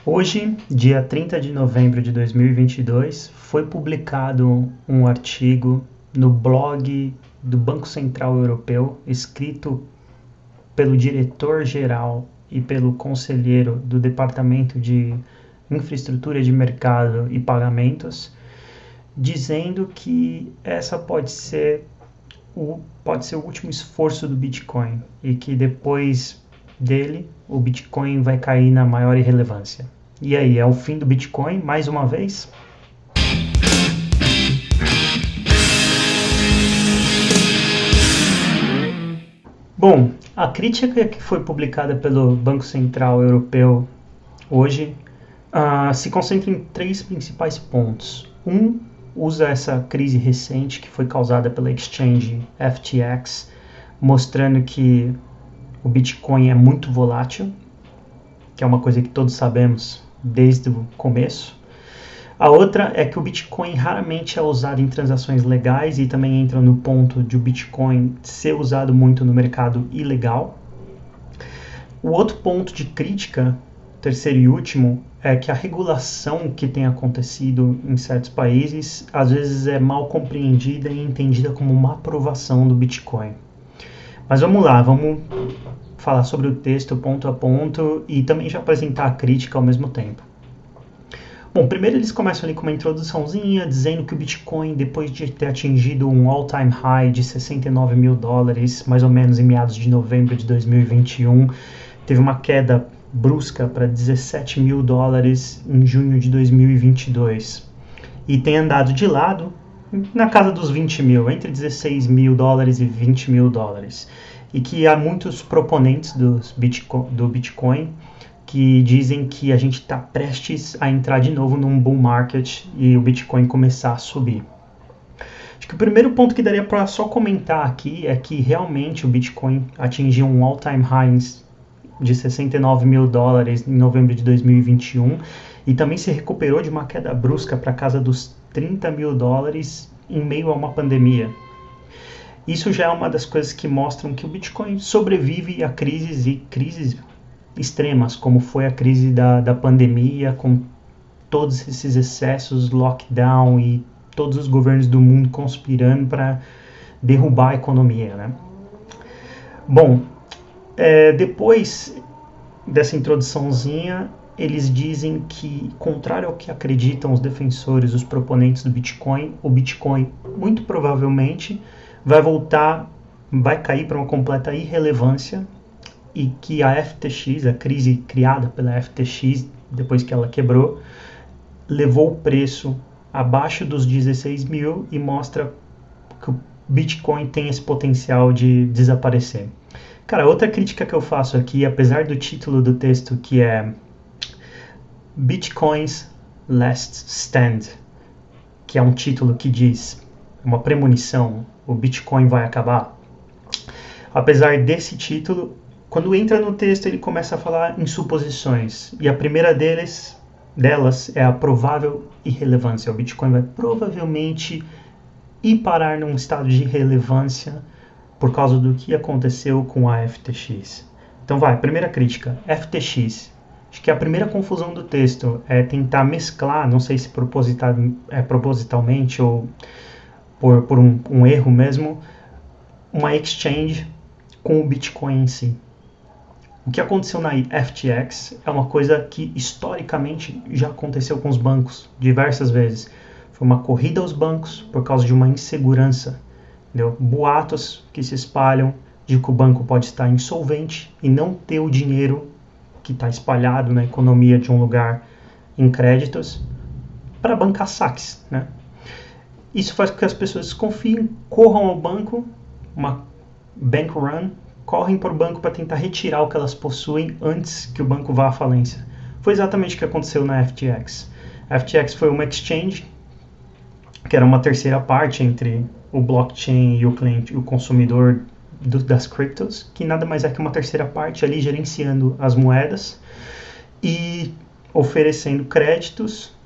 Hoje, dia 30 de novembro de 2022, foi publicado um artigo no blog do Banco Central Europeu, escrito pelo diretor-geral e pelo conselheiro do Departamento de Infraestrutura de Mercado e Pagamentos, dizendo que essa pode ser o último esforço do Bitcoin e que depois dele o Bitcoin vai cair na maior irrelevância. E aí, é o fim do Bitcoin mais uma vez? Bom, a crítica que foi publicada pelo Banco Central Europeu hoje se concentra em três principais pontos. Usa essa crise recente que foi causada pela exchange FTX, mostrando que o Bitcoin é muito volátil, que é uma coisa que todos sabemos desde o começo. A outra é que o Bitcoin raramente é usado em transações legais e também entra no ponto de o Bitcoin ser usado muito no mercado ilegal. O outro ponto de crítica, terceiro e último, é que a regulação que tem acontecido em certos países às vezes é mal compreendida e entendida como uma aprovação do Bitcoin. Mas vamos lá, vamos falar sobre o texto ponto a ponto e também já apresentar a crítica ao mesmo tempo. Bom, primeiro eles começam ali com uma introduçãozinha, dizendo que o Bitcoin, depois de ter atingido um all-time high de $69 mil, mais ou menos em meados de novembro de 2021, teve uma queda brusca para $17 mil em junho de 2022. E tem andado de lado na casa dos 20 mil, entre $16 mil e $20 mil. E que há muitos proponentes do Bitcoin que dizem que a gente está prestes a entrar de novo num bull market e o Bitcoin começar a subir. Acho que o primeiro ponto que daria para só comentar aqui é que realmente o Bitcoin atingiu um all-time high de $69 mil em novembro de 2021 e também se recuperou de uma queda brusca para casa dos $30 mil em meio a uma pandemia. Isso já é uma das coisas que mostram que o Bitcoin sobrevive a crises extremas, como foi a crise da pandemia, com todos esses excessos, lockdown e todos os governos do mundo conspirando para derrubar a economia, né? Bom, depois dessa introduçãozinha, eles dizem que, contrário ao que acreditam os defensores, os proponentes do Bitcoin, o Bitcoin muito provavelmente vai cair para uma completa irrelevância e que a FTX, a crise criada pela FTX, depois que ela quebrou, levou o preço abaixo dos 16 mil e mostra que o Bitcoin tem esse potencial de desaparecer. Cara, outra crítica que eu faço aqui, apesar do título do texto que é Bitcoin's Last Stand, que é um título que diz, uma premonição, o Bitcoin vai acabar. Apesar desse título, quando entra no texto ele começa a falar em suposições, e a primeira delas é a provável irrelevância. O Bitcoin vai provavelmente ir parar num estado de irrelevância por causa do que aconteceu com a FTX. Então primeira crítica, FTX. Acho que a primeira confusão do texto é tentar mesclar, não sei se propositalmente ou por um erro mesmo, uma exchange com o Bitcoin em si. O que aconteceu na FTX é uma coisa que historicamente já aconteceu com os bancos diversas vezes. Foi uma corrida aos bancos por causa de uma insegurança. Entendeu? Boatos que se espalham de que o banco pode estar insolvente e não ter o dinheiro que está espalhado na economia de um lugar em créditos para bancar saques, né? Isso faz com que as pessoas desconfiem, corram ao banco, uma bank run, correm para o banco para tentar retirar o que elas possuem antes que o banco vá à falência. Foi exatamente o que aconteceu na FTX. A FTX foi uma exchange, que era uma terceira parte entre o blockchain e o cliente, o consumidor das criptos, que nada mais é que uma terceira parte ali gerenciando as moedas e oferecendo créditos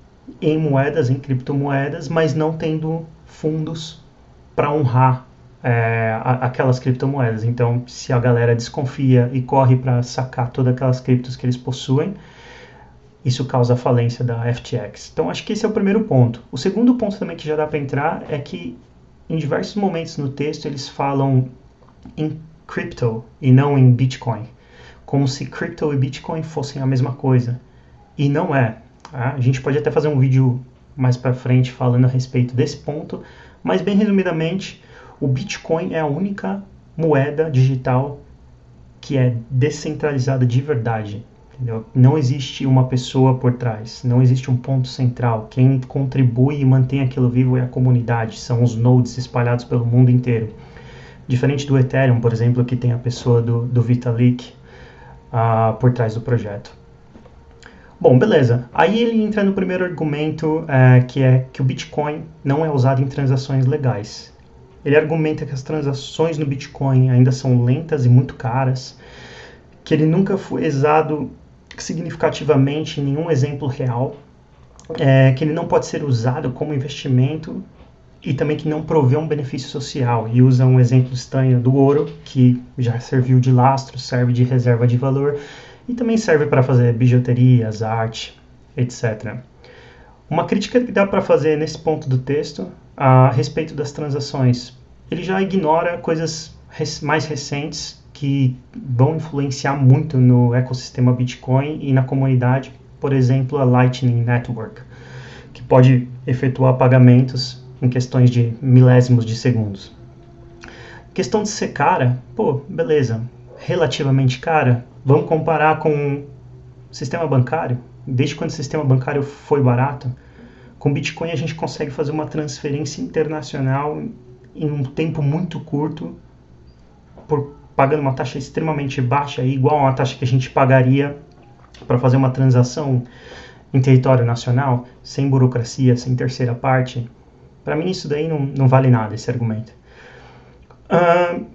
em moedas, em criptomoedas, mas não tendo fundos para honrar aquelas criptomoedas. Então, se a galera desconfia e corre para sacar todas aquelas criptos que eles possuem, isso causa a falência da FTX. Então acho que esse é o primeiro ponto. O segundo ponto também que já dá para entrar é que em diversos momentos no texto eles falam em crypto e não em Bitcoin, como se crypto e Bitcoin fossem a mesma coisa. E não é. Tá? A gente pode até fazer um vídeo mais para frente falando a respeito desse ponto, mas bem resumidamente, o Bitcoin é a única moeda digital que é descentralizada de verdade. Entendeu? Não existe uma pessoa por trás, não existe um ponto central. Quem contribui e mantém aquilo vivo é a comunidade, são os nodes espalhados pelo mundo inteiro. Diferente do Ethereum, por exemplo, que tem a pessoa do Vitalik por trás do projeto. Bom, beleza. Aí ele entra no primeiro argumento, que é que o Bitcoin não é usado em transações legais. Ele argumenta que as transações no Bitcoin ainda são lentas e muito caras, que ele nunca foi usado significativamente em nenhum exemplo real, que ele não pode ser usado como investimento e também que não provê um benefício social, e usa um exemplo estranho do ouro, que já serviu de lastro, serve de reserva de valor e também serve para fazer bijuterias, arte, etc. Uma crítica que dá para fazer nesse ponto do texto a respeito das transações, ele já ignora coisas mais recentes que vão influenciar muito no ecossistema Bitcoin e na comunidade, por exemplo, a Lightning Network, que pode efetuar pagamentos em questões de milésimos de segundos. Questão de ser cara, pô, beleza, relativamente cara, vamos comparar com o sistema bancário. Desde quando o sistema bancário foi barato, com Bitcoin a gente consegue fazer uma transferência internacional em um tempo muito curto, pagando uma taxa extremamente baixa, igual a uma taxa que a gente pagaria para fazer uma transação em território nacional, sem burocracia, sem terceira parte. Para mim isso daí não vale nada, esse argumento.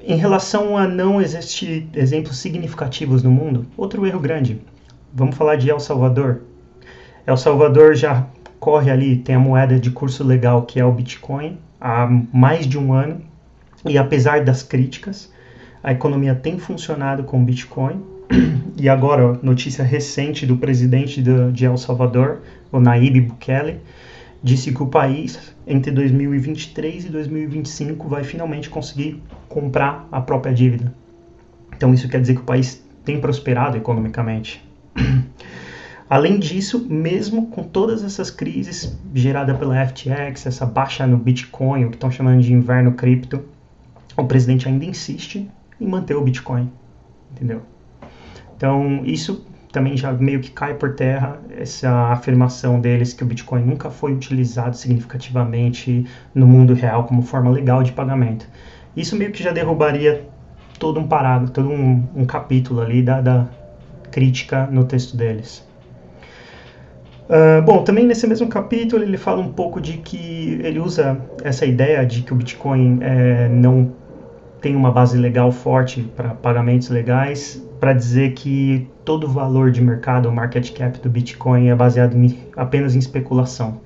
Em relação a não existir exemplos significativos no mundo, outro erro grande. Vamos falar de El Salvador. El Salvador já corre ali, tem a moeda de curso legal que é o Bitcoin há mais de um ano, e apesar das críticas, a economia tem funcionado com o Bitcoin. E agora, notícia recente do presidente de El Salvador, o Nayib Bukele, disse que o país, entre 2023 e 2025, vai finalmente conseguir comprar a própria dívida. Então isso quer dizer que o país tem prosperado economicamente. Além disso, mesmo com todas essas crises geradas pela FTX, essa baixa no Bitcoin, o que estão chamando de inverno cripto, o presidente ainda insiste em manter o Bitcoin, entendeu? Então isso também já meio que cai por terra, essa afirmação deles que o Bitcoin nunca foi utilizado significativamente no mundo real como forma legal de pagamento. Isso meio que já derrubaria todo um parágrafo, todo um capítulo ali da crítica no texto deles. Bom, também nesse mesmo capítulo ele fala um pouco de que ele usa essa ideia de que o Bitcoin não tem uma base legal forte para pagamentos legais, para dizer que todo o valor de mercado, o market cap do Bitcoin é baseado apenas em especulação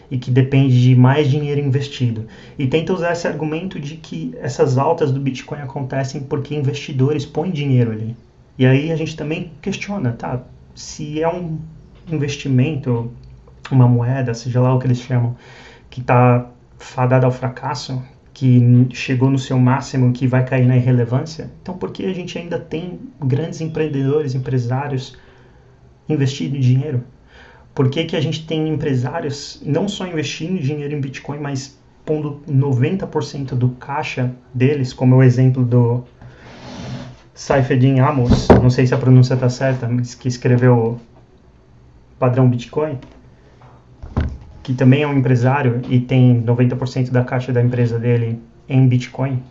e que depende de mais dinheiro investido. E tenta usar esse argumento de que essas altas do Bitcoin acontecem porque investidores põem dinheiro ali. E aí a gente também questiona, tá? Se é um investimento, uma moeda, seja lá o que eles chamam, que está fadada ao fracasso, que chegou no seu máximo, que vai cair na irrelevância, então por que a gente ainda tem grandes empreendedores, empresários investindo dinheiro? Por que a gente tem empresários não só investindo dinheiro em Bitcoin, mas pondo 90% do caixa deles, como é o exemplo do Saifedean Amos, não sei se a pronúncia está certa, mas que escreveu o Padrão Bitcoin, que também é um empresário e tem 90% da caixa da empresa dele em Bitcoin.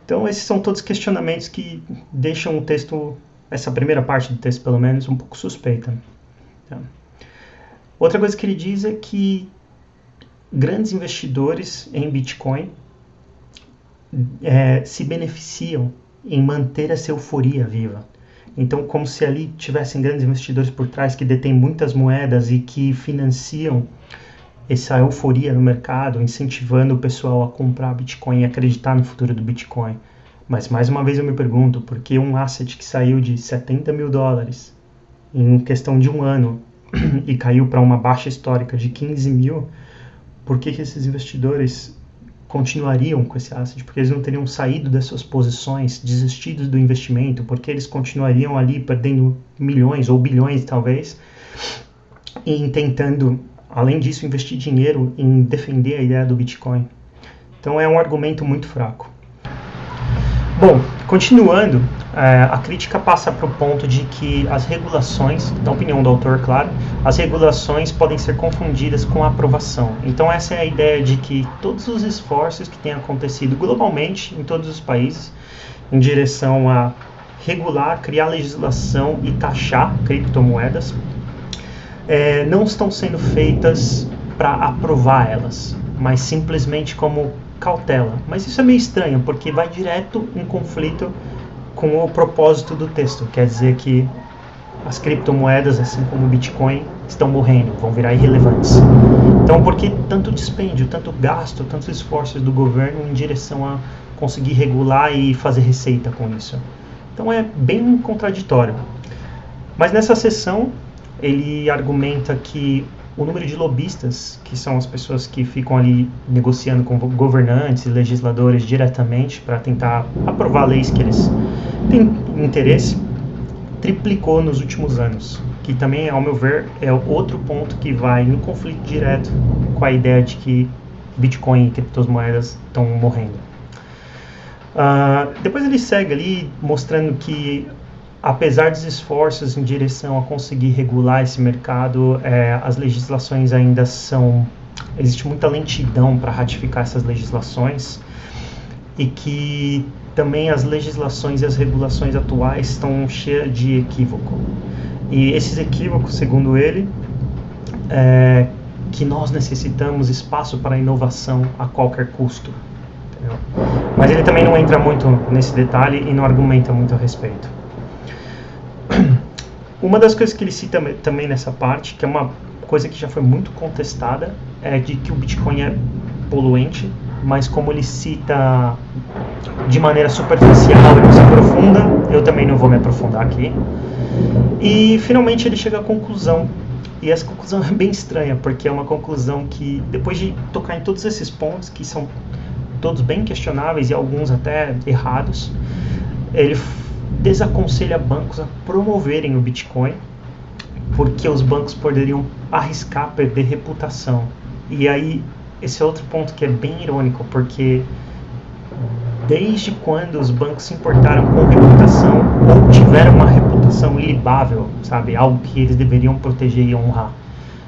Então esses são todos questionamentos que deixam o texto, essa primeira parte do texto pelo menos, um pouco suspeita. Tá? Outra coisa que ele diz é que grandes investidores em Bitcoin se beneficiam em manter essa euforia viva. Então, como se ali tivessem grandes investidores por trás que detêm muitas moedas e que financiam essa euforia no mercado, incentivando o pessoal a comprar Bitcoin e acreditar no futuro do Bitcoin. Mas, mais uma vez, eu me pergunto, por que um asset que saiu de $70 mil em questão de um ano e caiu para uma baixa histórica de 15 mil, por que esses investidores continuariam com esse asset? Porque eles não teriam saído das suas posições, desistido do investimento, porque eles continuariam ali perdendo milhões ou bilhões talvez, e tentando, além disso, investir dinheiro em defender a ideia do Bitcoin. Então é um argumento muito fraco. Bom, continuando, a crítica passa para o ponto de que as regulações, na opinião do autor, claro, as regulações podem ser confundidas com a aprovação. Então essa é a ideia de que todos os esforços que têm acontecido globalmente em todos os países em direção a regular, criar legislação e taxar criptomoedas não estão sendo feitas para aprovar elas, mas simplesmente como cautela. Mas isso é meio estranho, porque vai direto em conflito com o propósito do texto. Quer dizer que as criptomoedas, assim como o Bitcoin, estão morrendo, vão virar irrelevantes. Então, por que tanto dispêndio, tanto gasto, tantos esforços do governo em direção a conseguir regular e fazer receita com isso? Então é bem contraditório. Mas nessa sessão, ele argumenta que o número de lobistas, que são as pessoas que ficam ali negociando com governantes e legisladores diretamente para tentar aprovar leis que eles têm interesse, triplicou nos últimos anos, que também, ao meu ver, é outro ponto que vai em conflito direto com a ideia de que Bitcoin e criptomoedas estão morrendo. Depois ele segue ali mostrando que, apesar dos esforços em direção a conseguir regular esse mercado, as legislações ainda são... Existe muita lentidão para ratificar essas legislações e que também as legislações e as regulações atuais estão cheias de equívoco. E esses equívocos, segundo ele, que nós necessitamos espaço para inovação a qualquer custo. Entendeu? Mas ele também não entra muito nesse detalhe e não argumenta muito a respeito. Uma das coisas que ele cita também nessa parte, que é uma coisa que já foi muito contestada, é de que o Bitcoin é poluente, mas como ele cita de maneira superficial e não se aprofunda, eu também não vou me aprofundar aqui. E finalmente ele chega à conclusão, e essa conclusão é bem estranha, porque é uma conclusão que, depois de tocar em todos esses pontos, que são todos bem questionáveis e alguns até errados, ele desaconselha bancos a promoverem o Bitcoin, porque os bancos poderiam arriscar perder reputação. E aí, esse é outro ponto que é bem irônico, porque desde quando os bancos se importaram com reputação ou tiveram uma reputação ilibável, sabe? Algo que eles deveriam proteger e honrar.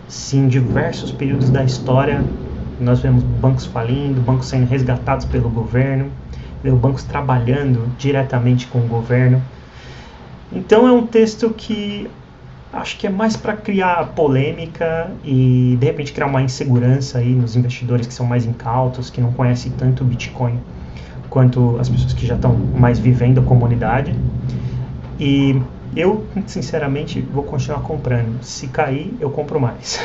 Se em diversos períodos da história nós vemos bancos falindo, bancos sendo resgatados pelo governo, bancos trabalhando diretamente com o governo. Então é um texto que acho que é mais para criar polêmica e de repente criar uma insegurança aí nos investidores que são mais incautos, que não conhecem tanto o Bitcoin quanto as pessoas que já estão mais vivendo a comunidade. E eu, sinceramente, vou continuar comprando. Se cair, eu compro mais.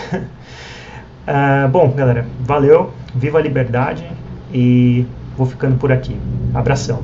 Bom, galera, valeu, viva a liberdade e vou ficando por aqui. Abração.